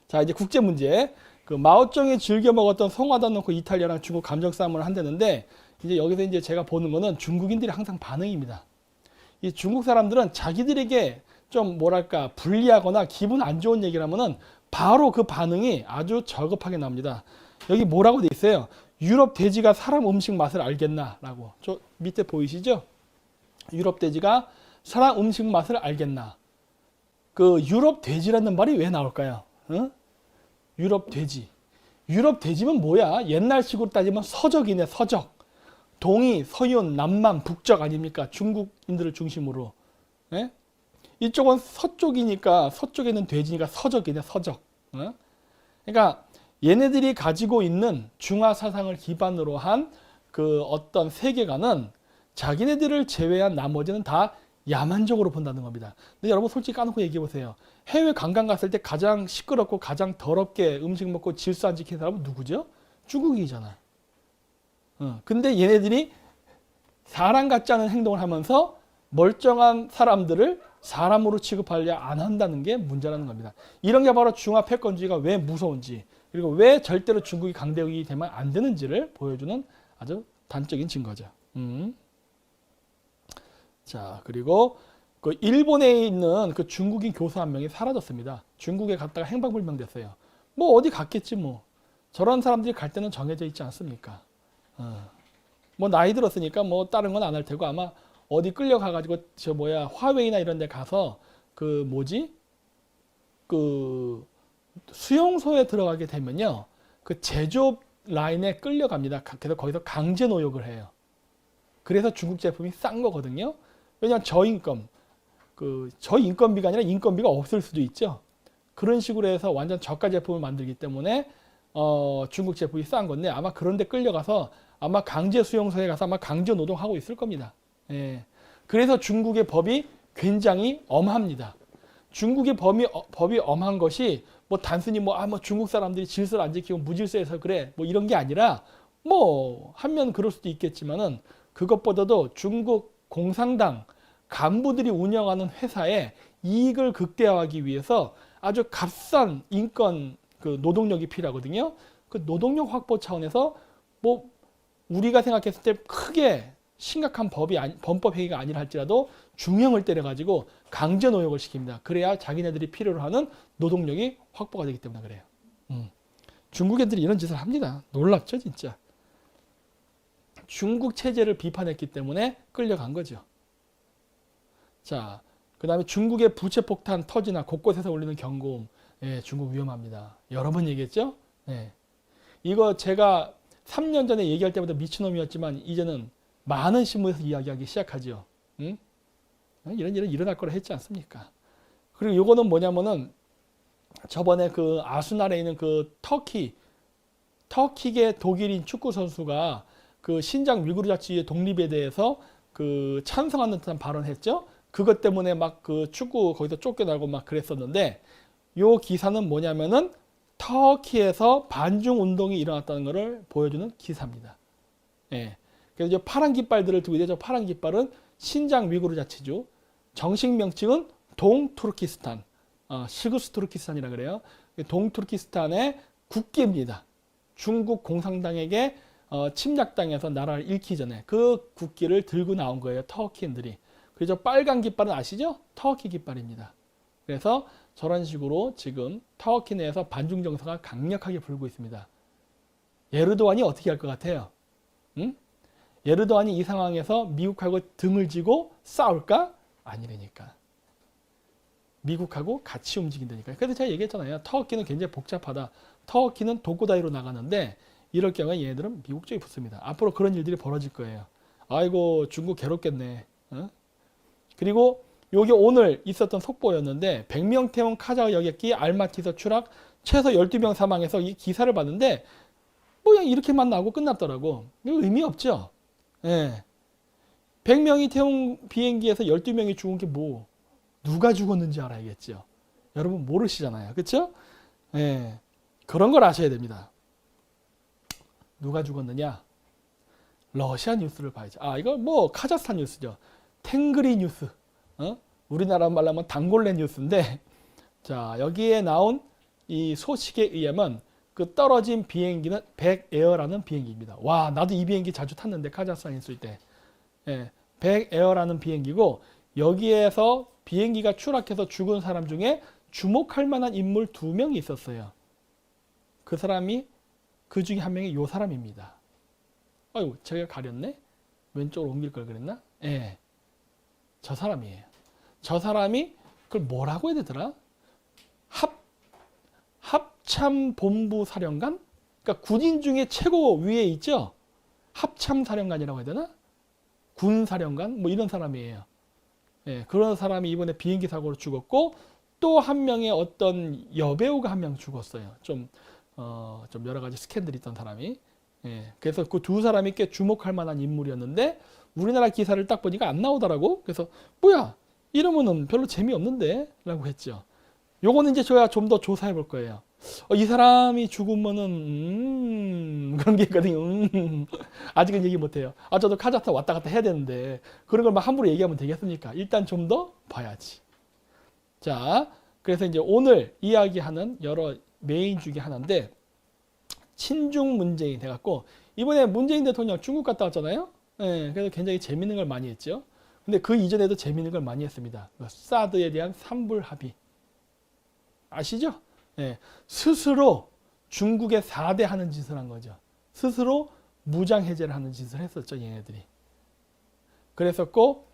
자, 이제 국제 문제. 그 마오쩌둥이 즐겨 먹었던 송화도 넣고 이탈리아랑 중국 감정 싸움을 한다는데, 이제 여기서 이제 제가 보는 거는 중국인들이 항상 반응입니다. 이 중국 사람들은 자기들에게 좀 뭐랄까 불리하거나 기분 안 좋은 얘기를 하면은 바로 그 반응이 아주 저급하게 나옵니다. 여기 뭐라고 돼 있어요? 유럽 돼지가 사람 음식 맛을 알겠나? 라고. 저 밑에 보이시죠? 유럽 돼지가 사람 음식 맛을 알겠나? 그 유럽 돼지라는 말이 왜 나올까요? 응? 유럽 돼지. 유럽 돼지면 뭐야? 옛날식으로 따지면 서적이네, 서적. 동이, 서윤, 남만, 북적 아닙니까? 중국인들을 중심으로. 예? 이쪽은 서쪽이니까 서쪽에 있는 돼지니까 서적이네, 서적. 예? 그러니까 얘네들이 가지고 있는 중화 사상을 기반으로 한 그 어떤 세계관은 자기네들을 제외한 나머지는 다 야만적으로 본다는 겁니다. 근데 여러분 솔직히 까놓고 얘기해 보세요. 해외 관광 갔을 때 가장 시끄럽고 가장 더럽게 음식 먹고 질서 안 지키는 사람은 누구죠? 중국이잖아. 근데 얘네들이 사람 같지 않은 행동을 하면서 멀쩡한 사람들을 사람으로 취급하려 안 한다는 게 문제라는 겁니다. 이런 게 바로 중화 패권주의가 왜 무서운지, 그리고 왜 절대로 중국이 강대국이 되면 안 되는지를 보여주는 아주 단적인 증거죠. 자, 그리고 그 일본에 있는 그 중국인 교수 한 명이 사라졌습니다. 중국에 갔다가 행방불명됐어요. 뭐 어디 갔겠지 뭐. 저런 사람들이 갈 때는 정해져 있지 않습니까? 뭐 나이 들었으니까 뭐 다른 건 안 할 테고 아마 어디 끌려가가지고 저 뭐야 화웨이나 이런 데 가서 그 뭐지? 그 수용소에 들어가게 되면요. 그 제조업 라인에 끌려갑니다. 그래서 거기서 강제 노역을 해요. 그래서 중국 제품이 싼 거거든요. 왜냐하면 저인건, 그 저인건비가 아니라 인건비가 없을 수도 있죠. 그런 식으로 해서 완전 저가 제품을 만들기 때문에 중국 제품이 싼 건데 아마 그런 데 끌려가서 아마 강제 수용소에 가서 아마 강제 노동하고 있을 겁니다. 예. 그래서 중국의 법이 굉장히 엄합니다. 중국의 법이 엄한 것이 뭐 단순히 뭐 중국 사람들이 질서를 안 지키고 무질서해서 그래 뭐 이런 게 아니라 뭐 하면 그럴 수도 있겠지만은 그것보다도 중국 공산당 간부들이 운영하는 회사의 이익을 극대화하기 위해서 아주 값싼 인건 그 노동력이 필요하거든요. 그 노동력 확보 차원에서 뭐 우리가 생각했을 때 크게 심각한 범법 행위가 아니라 할지라도 중형을 때려가지고 강제 노역을 시킵니다. 그래야 자기네들이 필요로 하는 노동력이 확보가 되기 때문에 그래요. 중국 애들이 이런 짓을 합니다. 놀랍죠, 진짜. 중국 체제를 비판했기 때문에 끌려간 거죠. 자, 그 다음에 중국의 부채 폭탄 터지나 곳곳에서 울리는 경고음. 예, 중국 위험합니다. 여러 번 얘기했죠? 예. 이거 제가 3년 전에 얘기할 때보다 미친놈이었지만 이제는 많은 신문에서 이야기하기 시작하죠. 응? 이런 일은 일어날 거라 했지 않습니까? 그리고 요거는 뭐냐면은 저번에 그 아스날에 있는 그 터키계 독일인 축구 선수가 그 신장 위구르 자치의 독립에 대해서 그 찬성하는 듯한 발언했죠. 그것 때문에 막 그 축구 거기서 쫓겨나고 막 그랬었는데 요 기사는 뭐냐면은 터키에서 반중 운동이 일어났다는 것을 보여주는 기사입니다. 예. 그래서 저 파란 깃발들을 두고 있는데 저 파란 깃발은 신장 위구르 자치주. 정식 명칭은 동투르키스탄, 시그스 투르키스탄이라 그래요. 동투르키스탄의 국기입니다. 중국 공산당에게 침략당해서 나라를 잃기 전에 그 국기를 들고 나온 거예요. 터키인들이. 그래서 빨간 깃발은 아시죠? 터키 깃발입니다. 그래서 저런 식으로 지금 터키 내에서 반중 정서가 강력하게 불고 있습니다. 에르도안이 어떻게 할 것 같아요? 응? 에르도안이 이 상황에서 미국하고 등을 지고 싸울까? 아니라니까. 미국하고 같이 움직인다니까. 그래서 제가 얘기했잖아요. 터키는 굉장히 복잡하다. 터키는 독고다이로 나가는데 이럴 경우에 얘네들은 미국 쪽에 붙습니다. 앞으로 그런 일들이 벌어질 거예요. 아이고 중국 괴롭겠네. 어? 그리고 요게 오늘 있었던 속보였는데 100명 태운 카자흐 여객기 알마티에서 추락 최소 12명 사망해서 이 기사를 봤는데 뭐 그냥 이렇게만 나오고 끝났더라고. 이거 의미 없죠. 예. 100명이 태운 비행기에서 12명이 죽은 게 뭐 누가 죽었는지 알아야겠죠. 여러분 모르시잖아요. 그렇죠? 예. 그런 걸 아셔야 됩니다. 누가 죽었느냐? 러시아 뉴스를 봐야죠. 이거 뭐 카자흐스탄 뉴스죠. 탱그리 뉴스. 우리나라 말로 하면 단골레 뉴스인데 자, 여기에 나온 이 소식에 의하면 그 떨어진 비행기는 백에어라는 비행기입니다. 와, 나도 이 비행기 자주 탔는데 카자흐스탄에 있을 때. 예, 백에어라는 비행기고 여기에서 비행기가 추락해서 죽은 사람 중에 주목할 만한 인물 2명이 있었어요. 그 사람이 그 중에 한 명이 요 사람입니다. 아이고, 제가 가렸네? 왼쪽으로 옮길 걸 그랬나? 예. 저 사람이에요. 저 사람이 그걸 뭐라고 해야 되더라? 합참본부 사령관? 그러니까 군인 중에 최고 위에 있죠? 합참사령관이라고 해야 되나? 군사령관? 뭐 이런 사람이에요. 예, 그런 사람이 이번에 비행기 사고로 죽었고 또 한 명의 어떤 여배우가 한 명 죽었어요. 좀 여러 가지 스캔들이 있던 사람이. 예, 그래서 그 2사람이 꽤 주목할 만한 인물이었는데 우리나라 기사를 딱 보니까 안 나오더라고. 그래서 뭐야 이러면은 별로 재미없는데 라고 했죠. 요거는 이제 저야 좀 더 조사해 볼 거예요. 이 사람이 죽으면은 그런 게 있거든요. 아직은 얘기 못해요. 저도 카자흐스탄 왔다 갔다 해야 되는데 그런 걸 막 함부로 얘기하면 되겠습니까? 일단 좀 더 봐야지. 자, 그래서 이제 오늘 이야기하는 여러 메인 중에 하나인데 친중 문재인 해갖고 이번에 문재인 대통령 중국 갔다 왔잖아요. 예, 그래서 굉장히 재밌는 걸 많이 했죠. 근데 그 이전에도 재밌는 걸 많이 했습니다. 사드에 대한 삼불 합의 아시죠? 예, 스스로 중국에 4대 하는 짓을 한 거죠. 스스로 무장 해제를 하는 짓을 했었죠, 얘네들이. 그랬었고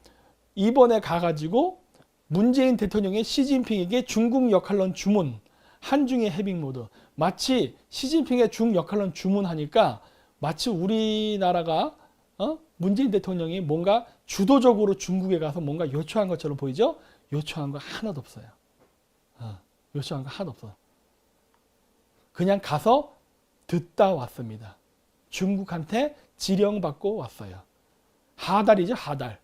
이번에 가가지고 문재인 대통령이 시진핑에게 중국 역할론 주문, 한중의 해빙 모드. 마치 시진핑의 중 역할론 주문하니까 마치 우리나라가 문재인 대통령이 뭔가 주도적으로 중국에 가서 뭔가 요청한 것처럼 보이죠? 요청한 거 하나도 없어요. 요청한 거 하나도 없어요. 그냥 가서 듣다 왔습니다. 중국한테 지령받고 왔어요. 하달이죠, 하달.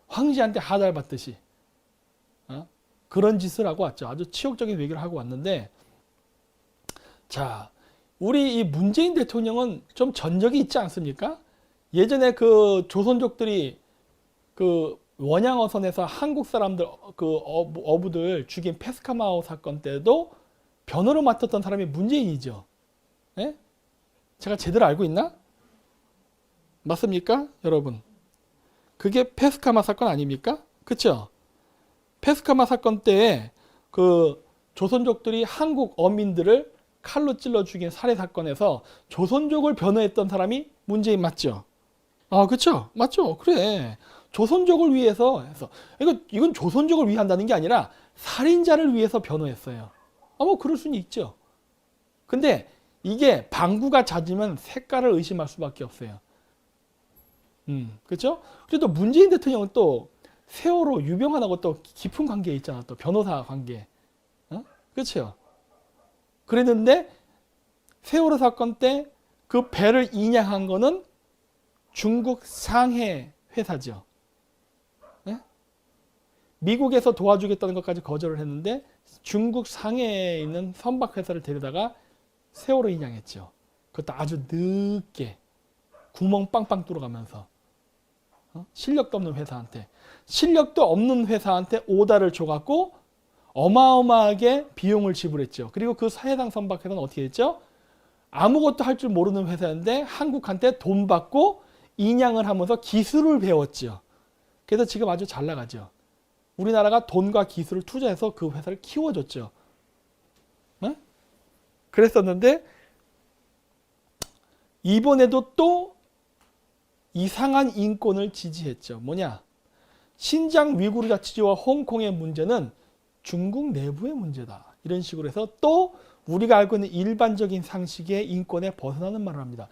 황제한테 하달 받듯이. 그런 짓을 하고 왔죠. 아주 치욕적인 외교를 하고 왔는데, 자, 우리 이 문재인 대통령은 좀 전적이 있지 않습니까? 예전에 그 조선족들이 그 원양어선에서 한국 사람들, 그 어부들 죽인 페스카마오 사건 때도 변호를 맡았던 사람이 문재인이죠. 예? 제가 제대로 알고 있나? 맞습니까? 여러분. 그게 페스카마 사건 아닙니까? 그쵸? 페스카마 사건 때에 그 조선족들이 한국 어민들을 칼로 찔러 죽인 살해 사건에서 조선족을 변호했던 사람이 문재인 맞죠? 그쵸? 맞죠? 그래. 조선족을 위해서 해서 이건 조선족을 위한다는 게 아니라 살인자를 위해서 변호했어요. 뭐 그럴 수는 있죠. 근데 이게 방구가 잦으면 색깔을 의심할 수밖에 없어요. 그렇죠? 그래도 문재인 대통령은 또 세월호 유병환하고 또 깊은 관계에 있잖아. 또 변호사 관계. 그렇죠? 그랬는데 세월호 사건 때 그 배를 인양한 거는 중국 상해 회사죠. 네? 미국에서 도와주겠다는 것까지 거절을 했는데 중국 상해에 있는 선박 회사를 데려다가 세월호 인양했죠. 그것도 아주 늦게 구멍 빵빵 뚫어가면서 실력도 없는 회사한테 오다를 줘갖고 어마어마하게 비용을 지불했죠. 그리고 그 해당 선박 회사는 어떻게 했죠? 아무것도 할 줄 모르는 회사인데 한국한테 돈 받고 인양을 하면서 기술을 배웠죠. 그래서 지금 아주 잘 나가죠. 우리나라가 돈과 기술을 투자해서 그 회사를 키워줬죠. 네? 그랬었는데 이번에도 또 이상한 인권을 지지했죠. 뭐냐? 신장 위구르 자치주와 홍콩의 문제는 중국 내부의 문제다. 이런 식으로 해서 또 우리가 알고 있는 일반적인 상식의 인권에 벗어나는 말을 합니다.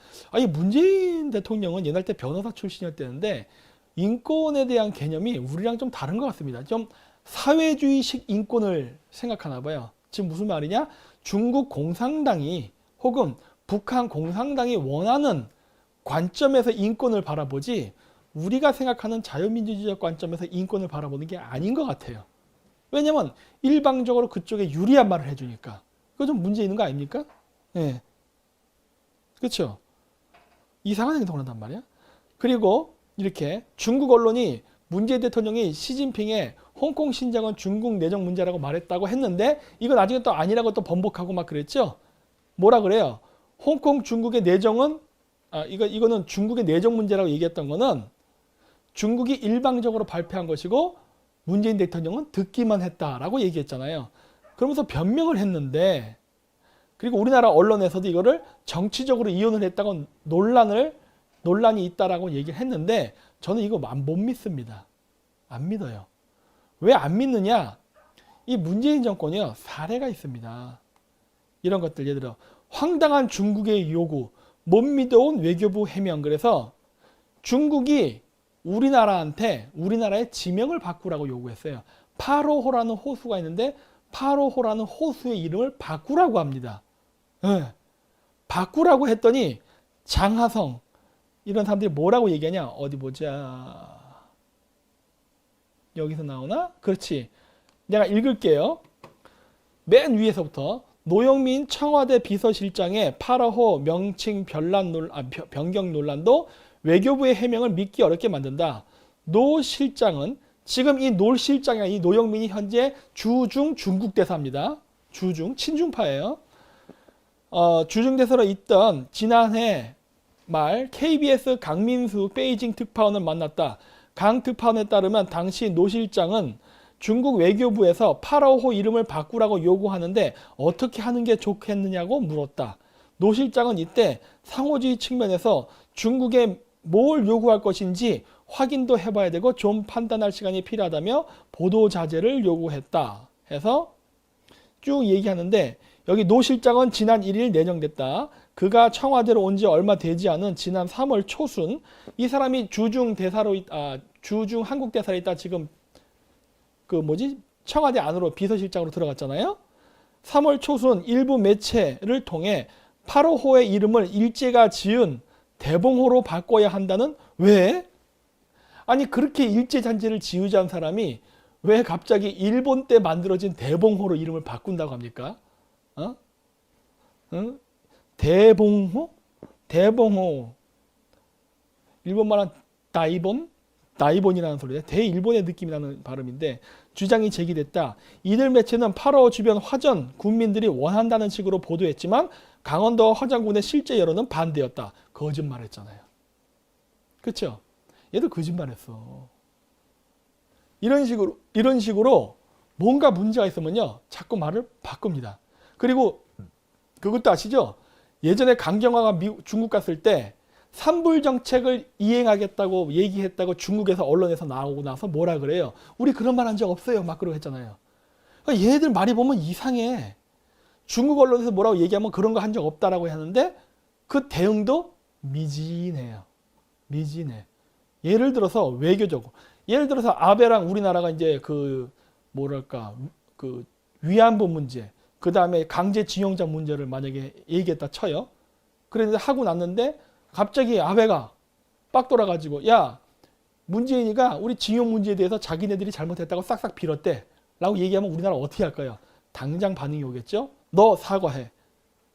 문재인 대통령은 옛날 때 변호사 출신이었다는데 인권에 대한 개념이 우리랑 좀 다른 것 같습니다. 좀 사회주의식 인권을 생각하나 봐요. 지금 무슨 말이냐? 중국 공산당이 혹은 북한 공산당이 원하는 관점에서 인권을 바라보지 우리가 생각하는 자유민주주의적 관점에서 인권을 바라보는 게 아닌 것 같아요. 왜냐면 일방적으로 그쪽에 유리한 말을 해주니까. 그거 좀 문제 있는 거 아닙니까? 예. 그렇죠? 이상한 행동을 한단 말이야. 그리고 이렇게 중국 언론이 문재인 대통령이 시진핑의 홍콩 신장은 중국 내정 문제라고 말했다고 했는데 이거 나중에 또 아니라고 또 번복하고 막 그랬죠. 뭐라 그래요? 홍콩 중국의 내정은 이거는 중국의 내정 문제라고 얘기했던 거는 중국이 일방적으로 발표한 것이고 문재인 대통령은 듣기만 했다라고 얘기했잖아요. 그러면서 변명을 했는데 그리고 우리나라 언론에서도 이거를 정치적으로 이용을 했다고 논란이 있다라고 얘기를 했는데 저는 이거 못 믿습니다. 안 믿어요. 왜 안 믿느냐? 이 문재인 정권이요. 사례가 있습니다. 이런 것들 예를 들어 황당한 중국의 요구, 못 믿어온 외교부 해명. 그래서 중국이 우리나라의 지명을 바꾸라고 요구했어요. 파로호라는 호수가 있는데 파로호라는 호수의 이름을 바꾸라고 합니다. 네. 바꾸라고 했더니 장하성 이런 사람들이 뭐라고 얘기하냐? 어디 보자. 여기서 나오나? 그렇지. 내가 읽을게요. 맨 위에서부터 노영민 청와대 비서실장의 파라호 명칭 변경 논란도 외교부의 해명을 믿기 어렵게 만든다. 노 실장은 지금 이 노 실장이 이 노영민이 현재 주중 중국 대사입니다. 주중 친중파예요. 주중 대사로 있던 지난해 말 KBS 강민수 베이징 특파원을 만났다. 강 특파원에 따르면 당시 노 실장은 중국 외교부에서 파라오호 이름을 바꾸라고 요구하는데 어떻게 하는 게 좋겠느냐고 물었다. 노 실장은 이때 상호주의 측면에서 중국에 뭘 요구할 것인지 확인도 해봐야 되고 좀 판단할 시간이 필요하다며 보도 자제를 요구했다. 해서 쭉 얘기하는데 여기 노 실장은 지난 1일 내정됐다. 그가 청와대로 온 지 얼마 되지 않은 지난 3월 초순 이 사람이 주중 한국 대사로 있다 지금 청와대 안으로 비서실장으로 들어갔잖아요. 3월 초순 일부 매체를 통해 8호호의 이름을 일제가 지은 대봉호로 바꿔야 한다는 왜? 아니 그렇게 일제잔재를 지으자는 사람이 왜 갑자기 일본 때 만들어진 대봉호로 이름을 바꾼다고 합니까? 응? 대봉호? 대봉호. 일본 말은 다이본이라는 소리예요. 대일본의 느낌이 나는 발음인데 주장이 제기됐다. 이들 매체는 8호 주변 화전 군민들이 원한다는 식으로 보도했지만 강원도 화전군의 실제 여론은 반대였다. 거짓말했잖아요. 그렇죠? 얘도 거짓말했어. 이런 식으로 뭔가 문제가 있으면요. 자꾸 말을 바꿉니다. 그리고 그것도 아시죠? 예전에 강경화가 중국 갔을 때 산불 정책을 이행하겠다고 얘기했다고 중국에서 언론에서 나오고 나서 뭐라 그래요? 우리 그런 말 한 적 없어요. 막 그러고 했잖아요. 그러니까 얘네들 말이 보면 이상해. 중국 언론에서 뭐라고 얘기하면 그런 거 한 적 없다라고 하는데 그 대응도 미진해요. 미진해. 예를 들어서 외교적으로. 예를 들어서 아베랑 우리나라가 이제 위안부 문제, 그 다음에 강제징용자 문제를 만약에 얘기했다 쳐요. 그런데 하고 났는데 갑자기 아베가 빡 돌아가지고 야 문재인이가 우리 징용 문제에 대해서 자기네들이 잘못했다고 싹싹 빌었대 라고 얘기하면 우리나라 어떻게 할까요? 당장 반응이 오겠죠? 너 사과해.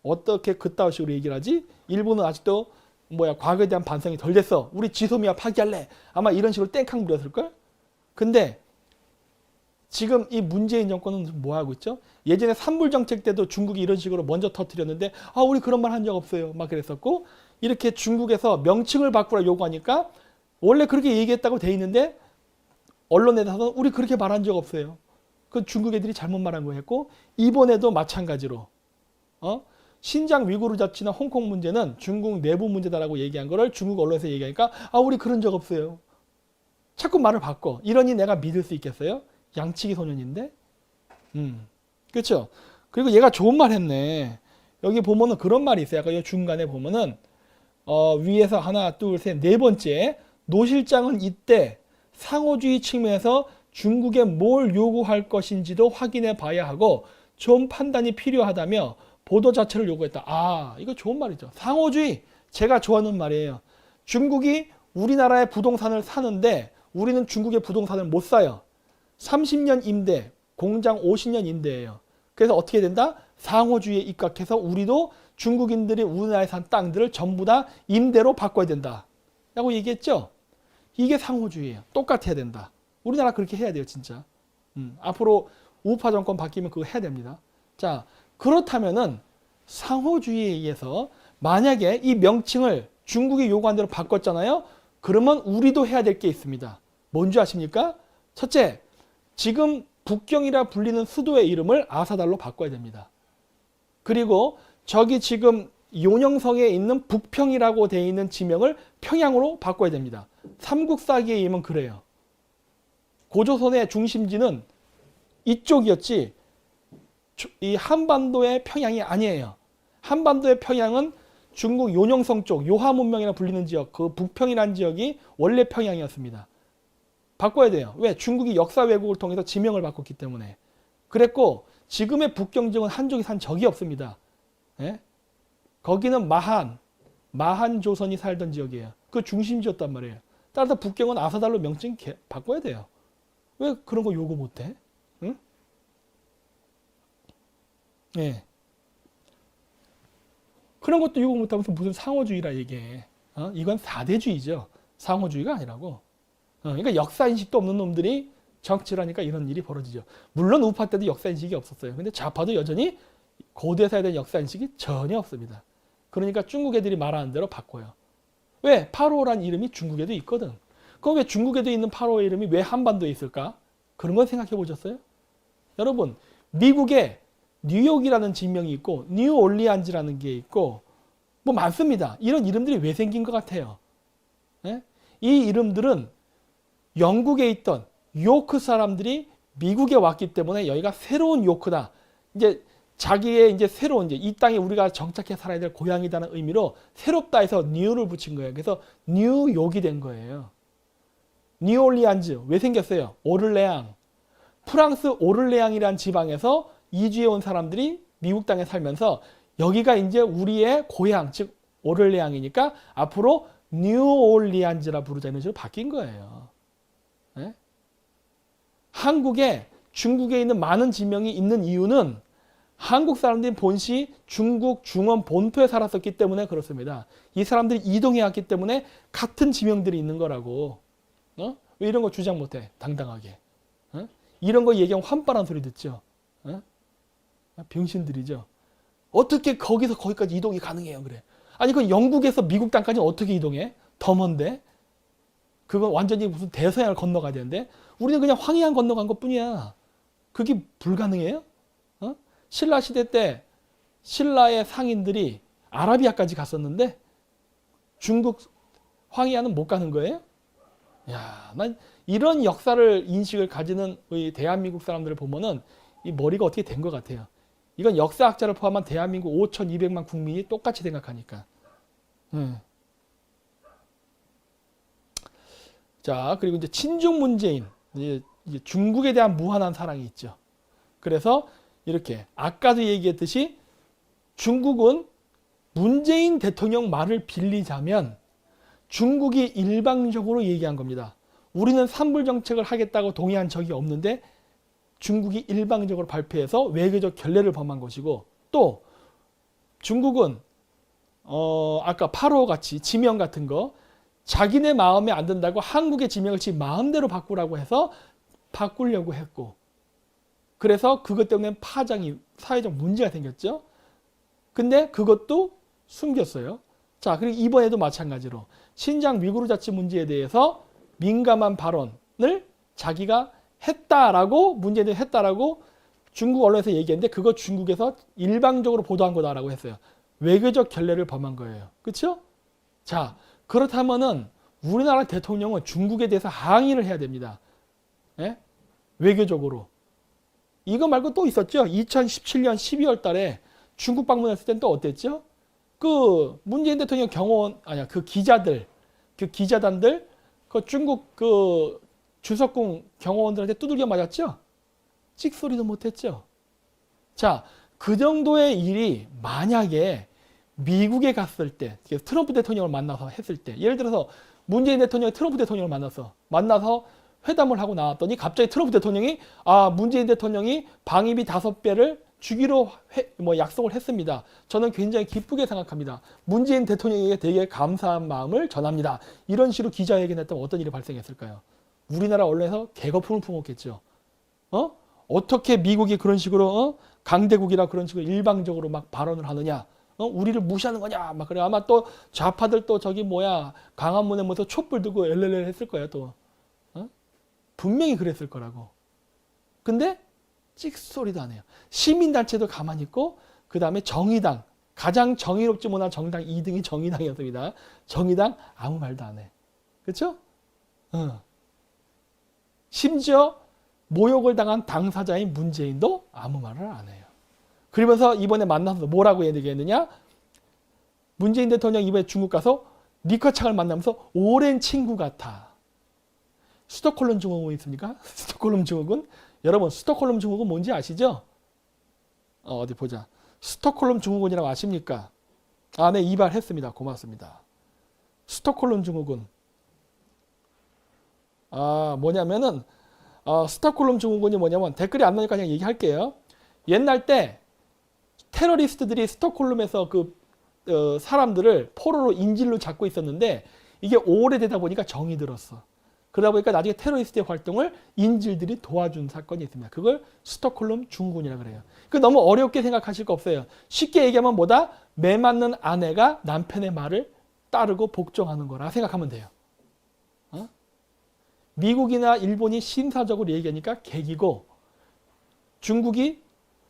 어떻게 그따위 식으로 얘기를 하지? 일본은 아직도 과거에 대한 반성이 덜 됐어. 우리 지소미아 파기할래. 아마 이런 식으로 땡캉 부렸을걸? 근데 지금 이 문재인 정권은 뭐 하고 있죠? 예전에 산불 정책 때도 중국이 이런 식으로 먼저 터뜨렸는데 우리 그런 말 한 적 없어요. 막 그랬었고 이렇게 중국에서 명칭을 바꾸라 요구하니까 원래 그렇게 얘기했다고 돼 있는데 언론에서는 우리 그렇게 말한 적 없어요. 그 중국 애들이 잘못 말한 거였고 이번에도 마찬가지로 신장 위구르 자치나 홍콩 문제는 중국 내부 문제다라고 얘기한 거를 중국 언론에서 얘기하니까 우리 그런 적 없어요. 자꾸 말을 바꿔. 이러니 내가 믿을 수 있겠어요? 양치기 소년인데? 그렇죠? 그리고 얘가 좋은 말 했네. 여기 보면은 그런 말이 있어요. 아까 중간에 보면은 위에서 하나, 둘, 셋, 네 번째 노 실장은 이때 상호주의 측면에서 중국에 뭘 요구할 것인지도 확인해 봐야 하고 좀 판단이 필요하다며 보도 자체를 요구했다. 이거 좋은 말이죠. 상호주의. 제가 좋아하는 말이에요. 중국이 우리나라의 부동산을 사는데 우리는 중국의 부동산을 못 사요. 30년 임대, 공장 50년 임대예요. 그래서 어떻게 된다? 상호주의에 입각해서 우리도 중국인들이 우리나라에 산 땅들을 전부 다 임대로 바꿔야 된다. 라고 얘기했죠? 이게 상호주의예요. 똑같아야 된다. 우리나라 그렇게 해야 돼요, 진짜. 앞으로 우파 정권 바뀌면 그거 해야 됩니다. 자, 그렇다면은 상호주의에 의해서 만약에 이 명칭을 중국이 요구한 대로 바꿨잖아요. 그러면 우리도 해야 될 게 있습니다. 뭔지 아십니까? 첫째, 지금 북경이라 불리는 수도의 이름을 아사달로 바꿔야 됩니다. 그리고 저기 지금 요녕성에 있는 북평이라고 되어 있는 지명을 평양으로 바꿔야 됩니다. 삼국사기의 임은 그래요. 고조선의 중심지는 이쪽이었지 이 한반도의 평양이 아니에요. 한반도의 평양은 중국 요녕성 쪽 요하문명이라 불리는 지역, 그 북평이라는 지역이 원래 평양이었습니다. 바꿔야 돼요. 왜? 중국이 역사 왜곡을 통해서 지명을 바꿨기 때문에. 그랬고 지금의 북경 지역은 한족이 산 적이 없습니다. 예? 거기는 마한 조선이 살던 지역이에요. 그 중심지였단 말이에요. 따라서 북경은 아사달로 명칭 바꿔야 돼요. 왜 그런 거 요구 못해? 응? 예. 그런 것도 요구 못하면서 무슨 상호주의라 얘기해. 이건 사대주의죠. 상호주의가 아니라고. 그러니까 역사인식도 없는 놈들이 정치를 하니까 이런 일이 벌어지죠. 물론 우파 때도 역사인식이 없었어요. 근데 좌파도 여전히 고대사에 대한 역사인식이 전혀 없습니다. 그러니까 중국 애들이 말하는 대로 바꿔요. 왜? 파로란 이름이 중국에도 있거든. 그럼 왜 중국에도 있는 파로의 이름이 왜 한반도에 있을까? 그런 건 생각해 보셨어요? 여러분, 미국에 뉴욕이라는 지명이 있고 뉴올리안즈라는 게 있고 뭐 많습니다. 이런 이름들이 왜 생긴 것 같아요? 예? 이 이름들은 영국에 있던 요크 사람들이 미국에 왔기 때문에 여기가 새로운 요크다. 이제 자기의 이제 새로운 이 땅에 우리가 정착해 살아야 될 고향이라는 의미로 새롭다 해서 뉴를 붙인 거예요. 그래서 뉴욕이 된 거예요. 뉴올리안즈 왜 생겼어요? 오를레앙. 프랑스 오를레앙이라는 지방에서 이주해 온 사람들이 미국 땅에 살면서 여기가 이제 우리의 고향, 즉 오를레앙이니까 앞으로 뉴올리안즈라 부르자는 식으로 바뀐 거예요. 네? 한국에 중국에 있는 많은 지명이 있는 이유는 한국 사람들이 본시 중국 중원 본토에 살았었기 때문에 그렇습니다. 이 사람들이 이동해 왔기 때문에 같은 지명들이 있는 거라고. 왜 이런 거 주장 못해? 당당하게. 이런 거 얘기하면 환빠란 소리 듣죠. 병신들이죠. 어떻게 거기서 거기까지 이동이 가능해요? 그래. 아니 그 영국에서 미국 땅까지 어떻게 이동해? 더 먼데? 그건 완전히 무슨 대서양을 건너가야 되는데 우리는 그냥 황해안 건너간 것뿐이야. 그게 불가능해요? 신라 시대 때 신라의 상인들이 아라비아까지 갔었는데 중국 황해안은 못 가는 거예요? 야, 난 이런 역사를 인식을 가지는 우리 대한민국 사람들을 보면은 이 머리가 어떻게 된 것 같아요. 이건 역사학자를 포함한 대한민국 5,200만 국민이 똑같이 생각하니까. 자, 그리고 이제 친중 문재인, 이제 중국에 대한 무한한 사랑이 있죠. 그래서 이렇게 아까도 얘기했듯이 중국은 문재인 대통령 말을 빌리자면 중국이 일방적으로 얘기한 겁니다. 우리는 산불 정책을 하겠다고 동의한 적이 없는데 중국이 일방적으로 발표해서 외교적 결례를 범한 것이고 또 중국은 아까 8호 같이 지명 같은 거 자기네 마음에 안 든다고 한국의 지명을 지 마음대로 바꾸라고 해서 바꾸려고 했고 그래서 그것 때문에 파장이 사회적 문제가 생겼죠. 근데 그것도 숨겼어요. 자, 그리고 이번에도 마찬가지로 신장 위구르 자치 문제에 대해서 민감한 발언을 자기가 했다라고 문재인이 했다라고 중국 언론에서 얘기했는데 그거 중국에서 일방적으로 보도한 거다라고 했어요. 외교적 결례를 범한 거예요. 그렇죠? 자, 그렇다면은 우리나라 대통령은 중국에 대해서 항의를 해야 됩니다. 예? 외교적으로. 이거 말고 또 있었죠. 2017년 12월 달에 중국 방문했을 땐 또 어땠죠? 그 문재인 대통령 경호원 아니야 그 기자들 그 기자단들 그 중국 그 주석궁 경호원들한테 두들겨 맞았죠? 찍소리도 못했죠? 자, 그 정도의 일이 만약에 미국에 갔을 때 트럼프 대통령을 만나서 했을 때 예를 들어서 문재인 대통령이 트럼프 대통령을 만나서 회담을 하고 나왔더니 갑자기 트럼프 대통령이 문재인 대통령이 방위비 5배를 주기로 약속을 했습니다. 저는 굉장히 기쁘게 생각합니다. 문재인 대통령에게 되게 감사한 마음을 전합니다. 이런 식으로 기자회견했다면 어떤 일이 발생했을까요? 우리나라 언론에서 개거품을 품었겠죠. 어떻게 미국이 그런 식으로 강대국이라 그런 식으로 일방적으로 막 발언을 하느냐? 우리를 무시하는 거냐? 막 그래. 아마 또 좌파들 또 저기 뭐야 광화문에 모여서 촛불 들고 엘렐렐 했을 거야 또. 분명히 그랬을 거라고. 근데 찍소리도 안 해요. 시민단체도 가만히 있고 그 다음에 정의당 가장 정의롭지 못한 정당 2등이 정의당이었습니다. 정의당 아무 말도 안 해. 그렇죠? 심지어 모욕을 당한 당사자인 문재인도 아무 말을 안 해요. 그러면서 이번에 만나서 뭐라고 얘기했느냐? 문재인 대통령 이번에 중국 가서 리커창을 만나면서 오랜 친구 같아. 스톡홀름 증후군 있습니까? 스톡홀름 증후군? 여러분 스톡홀름 증후군 뭔지 아시죠? 어디 보자. 스톡홀름 증후군이라고 아십니까? 아, 네, 이발했습니다. 고맙습니다. 스톡홀름 증후군. 뭐냐면은 스톡홀름 증후군이 뭐냐면 댓글이 안 나니까 그냥 얘기할게요. 옛날 때 테러리스트들이 스톡홀름에서 사람들을 포로로 인질로 잡고 있었는데 이게 오래되다 보니까 정이 들었어. 그러다 보니까 나중에 테러리스트의 활동을 인질들이 도와준 사건이 있습니다. 그걸 스톡홀름 증후군이라고 그래요. 너무 어렵게 생각하실 거 없어요. 쉽게 얘기하면 뭐다? 매 맞는 아내가 남편의 말을 따르고 복종하는 거라 생각하면 돼요. 미국이나 일본이 신사적으로 얘기하니까 개기고 중국이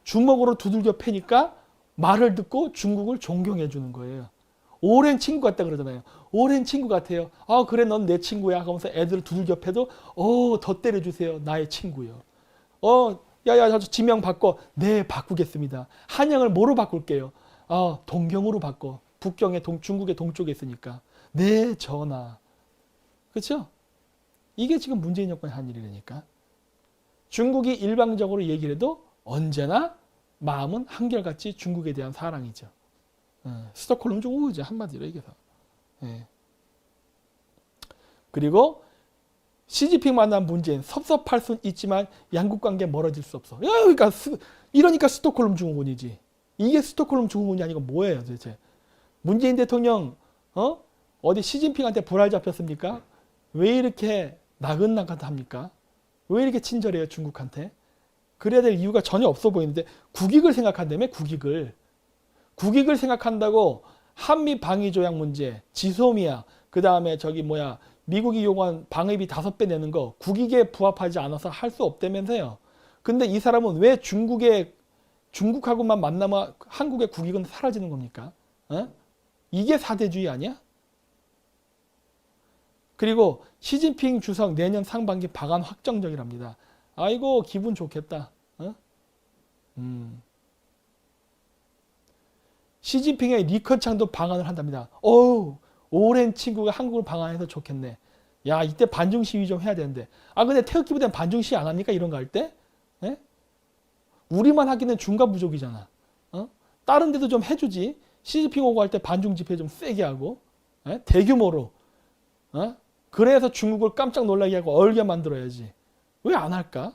주먹으로 두들겨 패니까 말을 듣고 중국을 존경해 주는 거예요. 오랜 친구 같다 그러잖아요. 오랜 친구 같아요. 그래 넌 내 친구야 하면서 애들을 두들겨 패도 더 때려주세요. 나의 친구요. 야야 저 지명 바꿔. 네 바꾸겠습니다. 한영을 뭐로 바꿀게요? 동경으로 바꿔. 북경의 중국의 동쪽에 있으니까. 네 전하. 그렇죠? 이게 지금 문재인 정권이 한 일이라니까. 중국이 일방적으로 얘기를 해도 언제나 마음은 한결같이 중국에 대한 사랑이죠. 스톡홀름 증후군이죠. 한마디로 얘기해서. 그리고 시진핑 만난 문재인 섭섭할 수는 있지만 양국 관계 멀어질 수 없어. 그러니까 이러니까 스톡홀름 증후군이지. 이게 스톡홀름 증후군이 아니고 뭐예요 도대체. 문재인 대통령 어디 시진핑한테 불알 잡혔습니까? 왜 이렇게 나긋나긋합니까? 왜 이렇게 친절해요 중국한테? 그래야 될 이유가 전혀 없어 보이는데 국익을 생각한다며 국익을 생각한다고 한미 방위 조약 문제, 지소미아, 그 다음에 미국이 요구한 방위비 5배 내는 거 국익에 부합하지 않아서 할 수 없다면서요. 근데 이 사람은 왜 중국하고만 만나면 한국의 국익은 사라지는 겁니까? 이게 사대주의 아니야? 그리고 시진핑 주석 내년 상반기 방한 확정적이랍니다. 아이고 기분 좋겠다. 시진핑의 리커창도 방한을 한답니다. 오랜 친구가 한국을 방한해서 좋겠네. 야 이때 반중 시위 좀 해야 되는데. 근데 태극기 부대는 반중 시위 안 합니까? 이런 거 할 때? 우리만 하기는 중과부족이잖아. 다른 데도 좀 해주지. 시진핑 오고 할 때 반중 집회 좀 세게 하고 대규모로. 그래서 중국을 깜짝 놀라게 하고 얼게 만들어야지. 왜 안 할까?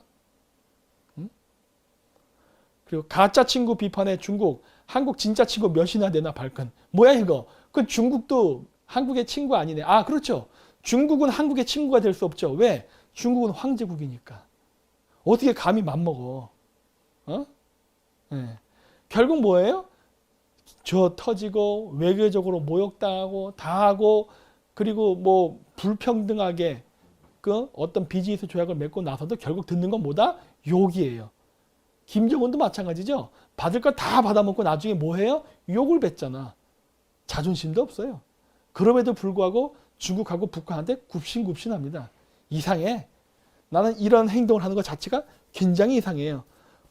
그리고 가짜 친구 비판에 중국, 한국 진짜 친구 몇이나 되나 발끈. 뭐야 이거? 그 중국도 한국의 친구 아니네. 그렇죠. 중국은 한국의 친구가 될 수 없죠. 왜? 중국은 황제국이니까. 어떻게 감히 맘먹어? 결국 뭐예요? 저 터지고 외교적으로 모욕당하고 다 하고 그리고 불평등하게 어떤 비즈니스 조약을 맺고 나서도 결국 듣는 건 뭐다? 욕이에요. 김정은도 마찬가지죠. 받을 거 다 받아먹고 나중에 뭐해요? 욕을 뱉잖아. 자존심도 없어요. 그럼에도 불구하고 중국하고 북한한테 굽신굽신합니다. 이상해. 나는 이런 행동을 하는 것 자체가 굉장히 이상해요.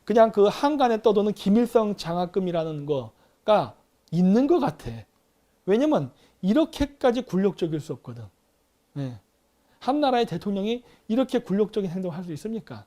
그냥 그 한간에 떠도는 김일성 장학금이라는 거가 있는 것 같아. 왜냐면 이렇게까지 굴욕적일 수 없거든. 한 나라의 대통령이 이렇게 굴욕적인 행동을 할 수 있습니까?